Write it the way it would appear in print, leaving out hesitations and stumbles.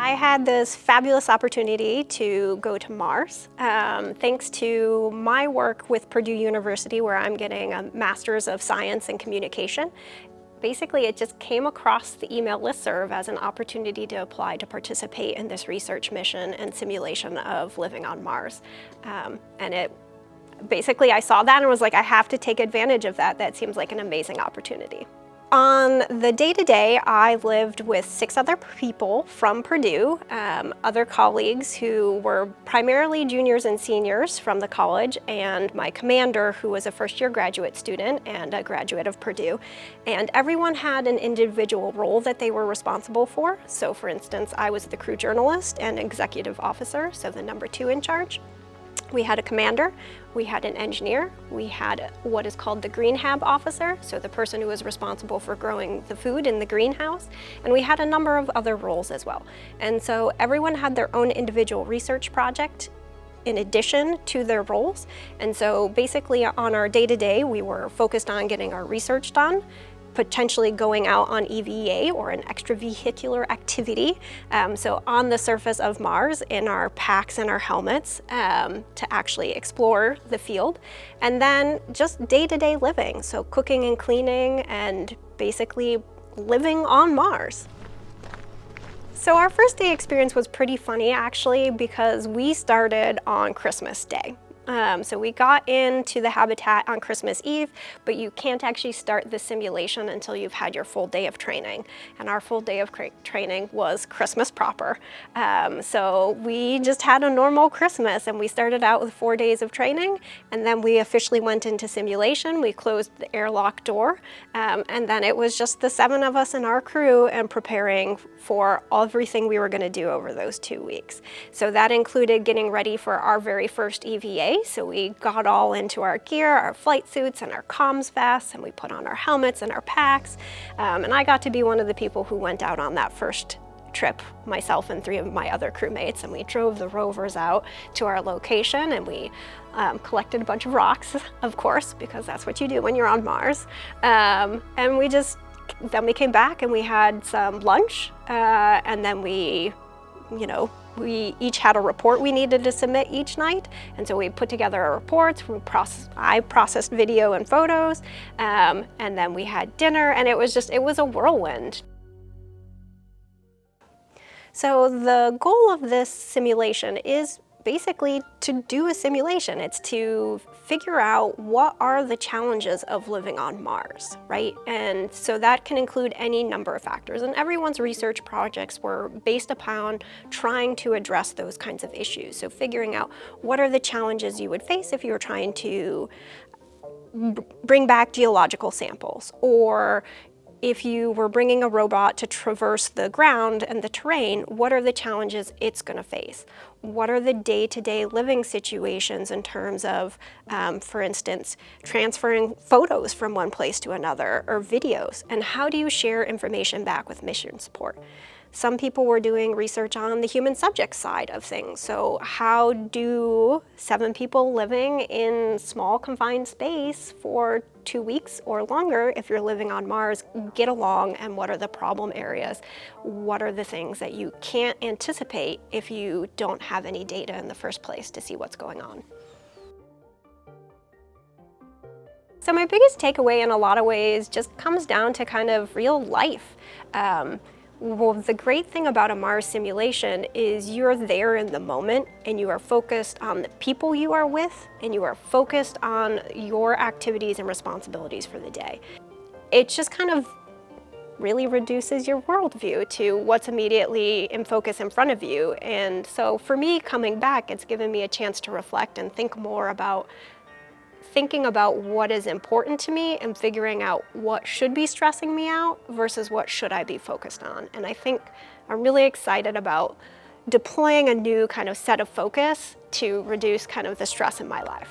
I had this fabulous opportunity to go to Mars, thanks to my work with Purdue University, where I'm getting a Master's of Science in Communication. Basically, it just came across the email listserv as an opportunity to apply to participate in this research mission and simulation of living on Mars. Basically, I saw that and was like, I have to take advantage of that. That seems like an amazing opportunity. On the day-to-day, I lived with 6 other people from Purdue, other colleagues who were primarily juniors and seniors from the college, and my commander, who was a first-year graduate student and a graduate of Purdue. And everyone had an individual role that they were responsible for. So for instance, I was the crew journalist and executive officer, so the number 2 in charge. We had a commander, we had an engineer, we had what is called the greenhab officer, so the person who was responsible for growing the food in the greenhouse, and we had a number of other roles as well. And so everyone had their own individual research project in addition to their roles. And so basically on our day-to-day, we were focused on getting our research done, potentially going out on EVA or an extravehicular activity, so on the surface of Mars in our packs and our helmets to actually explore the field, and then just day-to-day living, so cooking and cleaning and basically living on Mars. So our first day experience was pretty funny actually, because we started on Christmas Day. So we got into the habitat on Christmas Eve, but you can't actually start the simulation until you've had your full day of training. And our full day of training was Christmas proper. So we just had a normal Christmas, and we started out with 4 days of training, and then we officially went into simulation. We closed the airlock door, and then it was just the 7 of us in our crew and preparing for everything we were going to do over those 2 weeks. So that included getting ready for our very first EVA. So we got all into our gear, our flight suits and our comms vests, and we put on our helmets and our packs. And I got to be one of the people who went out on that first trip, myself and 3 of my other crewmates, and we drove the rovers out to our location, and we collected a bunch of rocks, of course, because that's what you do when you're on Mars. And then we came back and we had some lunch, and then we each had a report we needed to submit each night, and so we put together our reports. I processed video and photos, and then we had dinner, and it was a whirlwind. So the goal of this simulation is basically to do a simulation. It's to figure out what are the challenges of living on Mars, right? And so that can include any number of factors, and everyone's research projects were based upon trying to address those kinds of issues. So figuring out what are the challenges you would face if you were trying to bring back geological samples, or if you were bringing a robot to traverse the ground and the terrain, what are the challenges it's going to face? What are the day-to-day living situations in terms of, for instance, transferring photos from one place to another or videos? And how do you share information back with mission support? Some people were doing research on the human subject side of things. So how do 7 people living in small confined space for 2 weeks or longer, if you're living on Mars, get along, and what are the problem areas? What are the things that you can't anticipate if you don't have any data in the first place to see what's going on? So my biggest takeaway in a lot of ways just comes down to kind of real life. Well, the great thing about a Mars simulation is you're there in the moment, and you are focused on the people you are with, and you are focused on your activities and responsibilities for the day. It just kind of really reduces your worldview to what's immediately in focus in front of you. And so for me, coming back, it's given me a chance to reflect and think more about thinking about what is important to me and figuring out what should be stressing me out versus what should I be focused on. And I think I'm really excited about deploying a new kind of set of focus to reduce kind of the stress in my life.